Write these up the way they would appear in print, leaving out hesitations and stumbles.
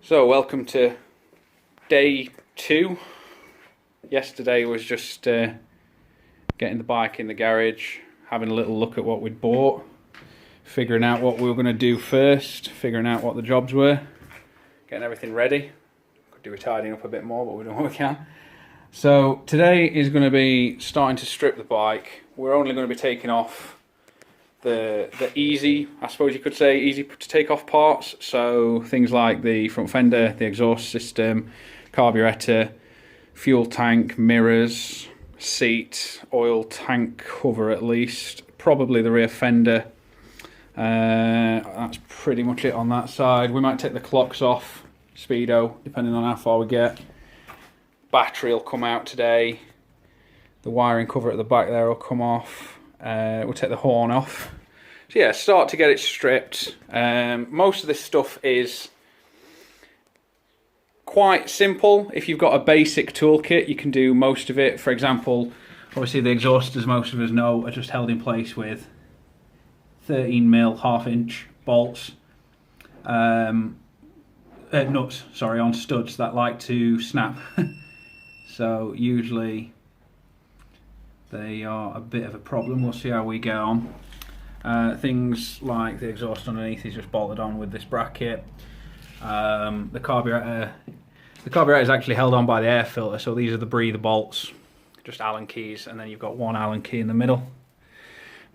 So welcome to day 2. Yesterday was just getting the bike in the garage, having a little look at what we'd bought, figuring out what we were going to do first, figuring out what the jobs were, getting everything ready. Could do with tidying up a bit more, but we're doing what we can. So today is going to be starting to strip the bike. We're only going to be taking off the easy, I suppose you could say, easy to take off parts. So things like the front fender, the exhaust system, carburetor, fuel tank, mirrors, seat, oil tank cover at least, probably the rear fender. That's pretty much it on that side. We might take the clocks off, speedo, depending on how far we get. Battery will come out today. The wiring cover at the back there will come off. We'll take the horn off. So yeah, start to get it stripped. Most of this stuff is quite simple. If you've got a basic toolkit, you can do most of it. For example, obviously the exhausts, as most of us know, are just held in place with 13mm 1/2" bolts. Nuts, sorry, on studs that like to snap. So usually they are a bit of a problem. We'll see how we get on. Things like the exhaust underneath is just bolted on with this bracket. The carburetor is actually held on by the air filter, so these are the breather bolts, just Allen keys, and then you've got one Allen key in the middle.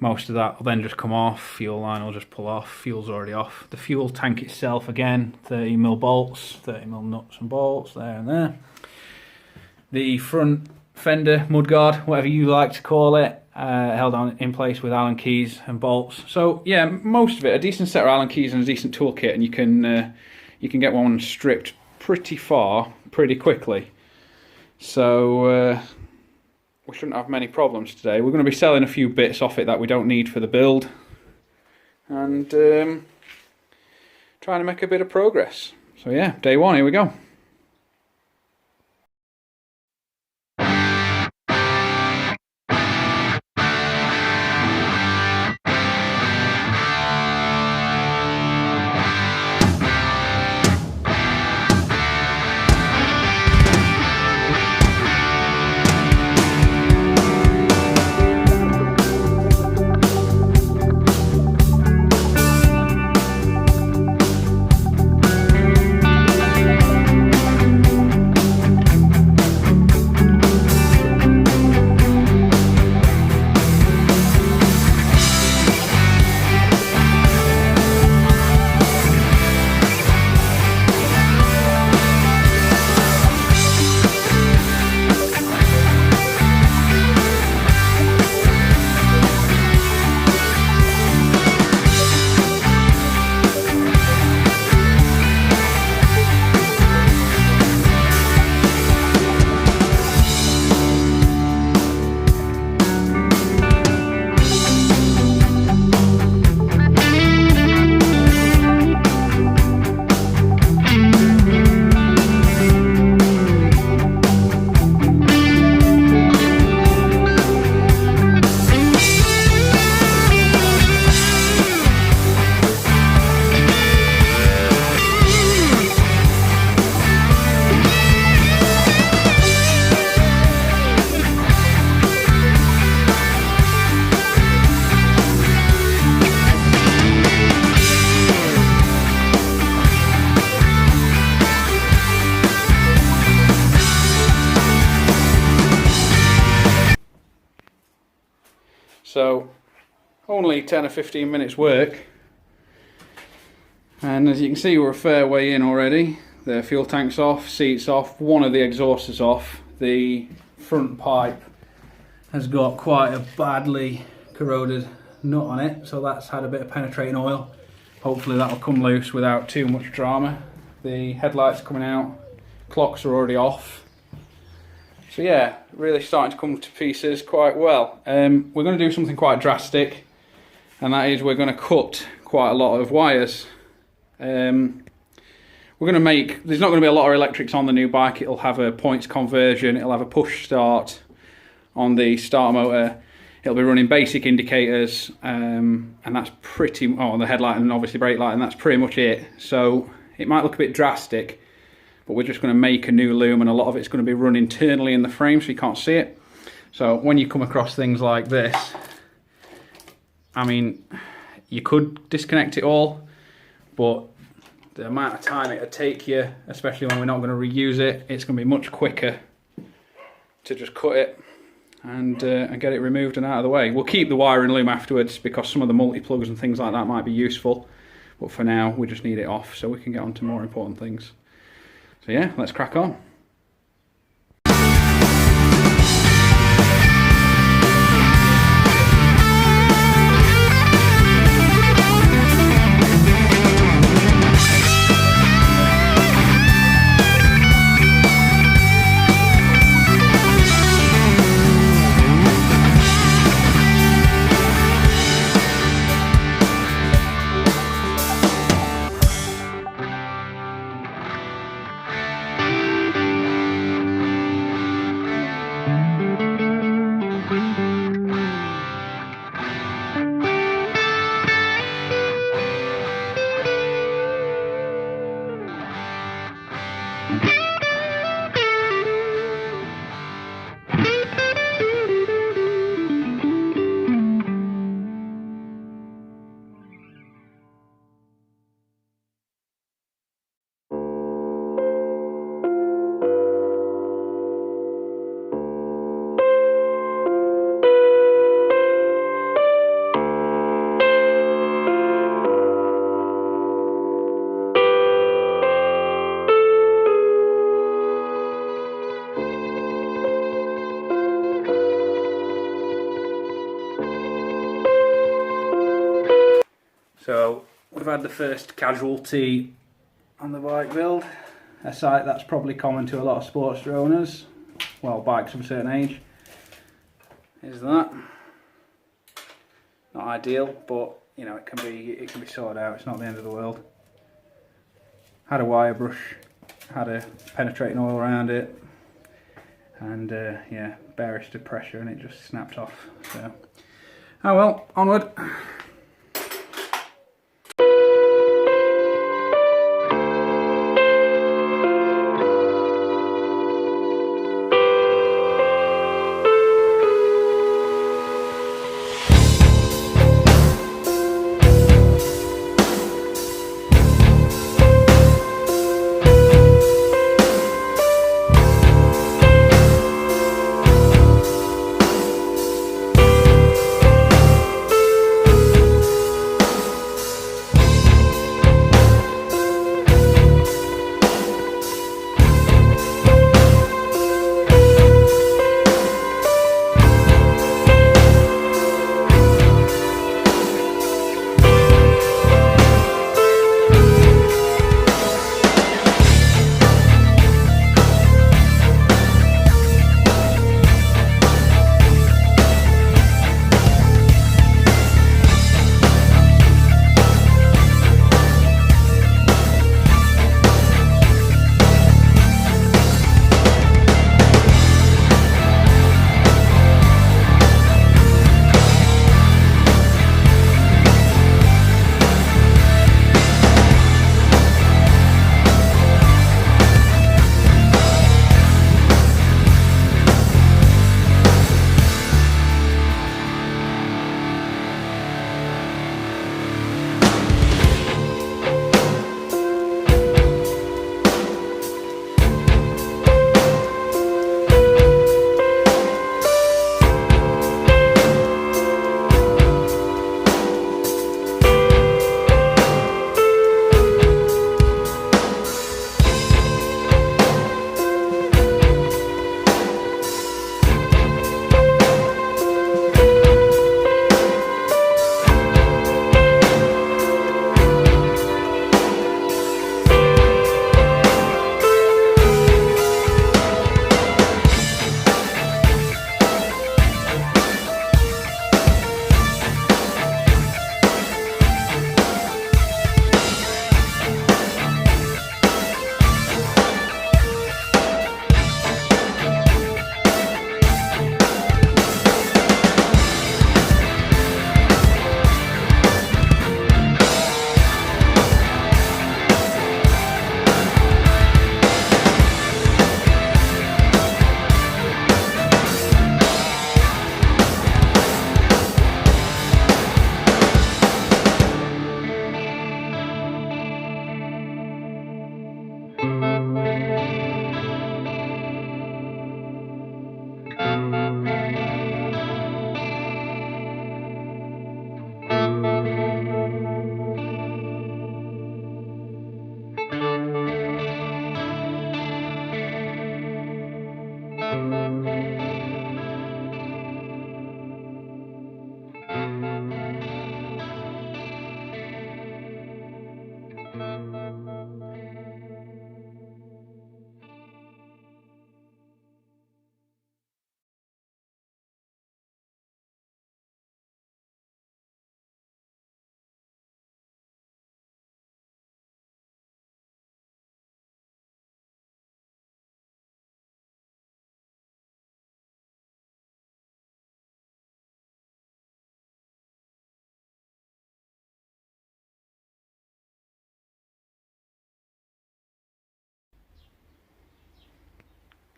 Most of that will then just come off, fuel line will just pull off, fuel's already off. The fuel tank itself, again, 30mm bolts, 30mm nuts and bolts, there and there. The front fender, mudguard, whatever you like to call it, held on in place with Allen keys and bolts. So yeah, most of it, a decent set of Allen keys and a decent toolkit, and you can get one stripped pretty far, pretty quickly. So we shouldn't have many problems today. We're going to be selling a few bits off it that we don't need for the build, and trying to make a bit of progress. So yeah, day 1, here we go. So only 10 or 15 minutes work, and as you can see, we're a fair way in already. The fuel tank's off, seat's off, one of the exhausts is off. The front pipe has got quite a badly corroded nut on it, so that's had a bit of penetrating oil. Hopefully that'll come loose without too much drama. The headlights are coming out, clocks are already off. So yeah, really starting to come to pieces quite well. We're going to do something quite drastic, and that is we're going to cut quite a lot of wires. We're going to make, there's not going to be a lot of electrics on the new bike. It'll have a points conversion, it'll have a push start on the starter motor, It'll be running basic indicators, and that's pretty, on the headlight and obviously brake light, and that's pretty much it. So it might look a bit drastic, but we're just going to make a new loom, and a lot of it's going to be run internally in the frame so you can't see it. So when you come across things like this, I mean, you could disconnect it all, but the amount of time it would take you, especially when we're not going to reuse it, it's going to be much quicker to just cut it and get it removed and out of the way. We'll keep the wiring loom afterwards because some of the multi-plugs and things like that might be useful, but for now we just need it off so we can get on to more important things. So yeah, let's crack on. So we've had the first casualty on the bike build, a sight that's probably common to a lot of Sportster owners, well, bikes of a certain age, is that. Not ideal, but you know, it can be sorted out, it's not the end of the world. Had a wire brush, had a penetrating oil around it, and yeah, bearish to pressure and it just snapped off, so oh well, onward.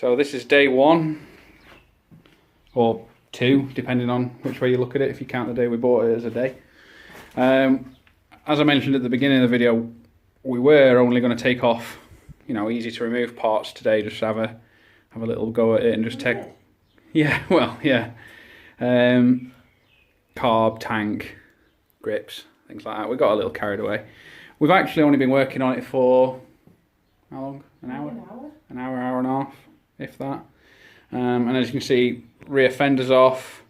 So this is day 1, or 2, depending on which way you look at it, if you count the day we bought it as a day. As I mentioned at the beginning of the video, we were only going to take off, you know, easy to remove parts today, just have a little go at it and just take, yeah, well, yeah, carb, tank, grips, things like that. We got a little carried away. We've actually only been working on it for, how long? An hour? An hour, hour and a half, if that. And as you can see, rear fender's off,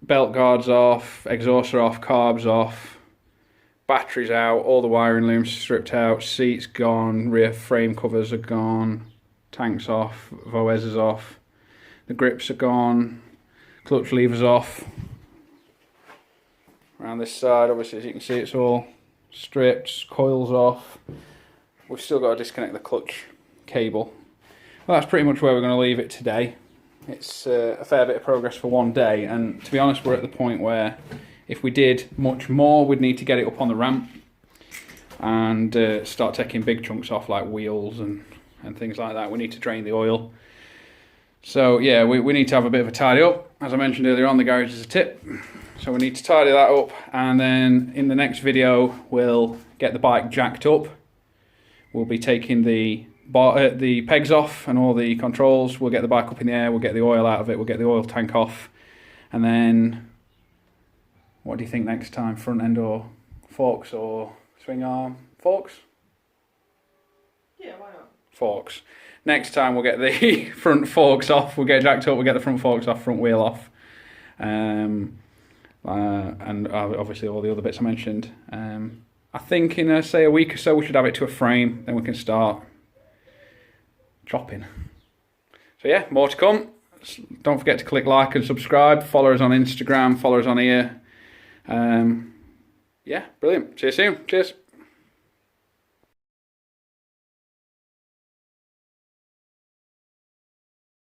belt guard's off, exhaust are off, carbs off, batteries out, all the wiring looms stripped out, seats gone, rear frame covers are gone, tanks off, VOEs is off, the grips are gone, clutch levers off. Around this side, obviously, as you can see, it's all stripped, coils off. We've still got to disconnect the clutch cable. Well, that's pretty much where we're going to leave it today. It's a fair bit of progress for one day, and to be honest, we're at the point where if we did much more, we'd need to get it up on the ramp and start taking big chunks off, like wheels and things like that. We need to drain the oil. So yeah, we need to have a bit of a tidy up. As I mentioned earlier on, the garage is a tip, so we need to tidy that up, and then in the next video we'll get the bike jacked up. We'll be taking the pegs off and all the controls. We'll get the bike up in the air, we'll get the oil out of it, we'll get the oil tank off, and then what do you think next time? Front end or forks or swing arm? Forks? Yeah, why not? Forks. Next time we'll get the front forks off, we'll get jacked up, we'll get the front forks off, front wheel off, and obviously all the other bits I mentioned. I think in say a week or so we should have it to a frame, then we can start chopping. So yeah, more to come. Don't forget to click like and subscribe, follow us on Instagram, follow us on here. Yeah, brilliant. See you soon. Cheers.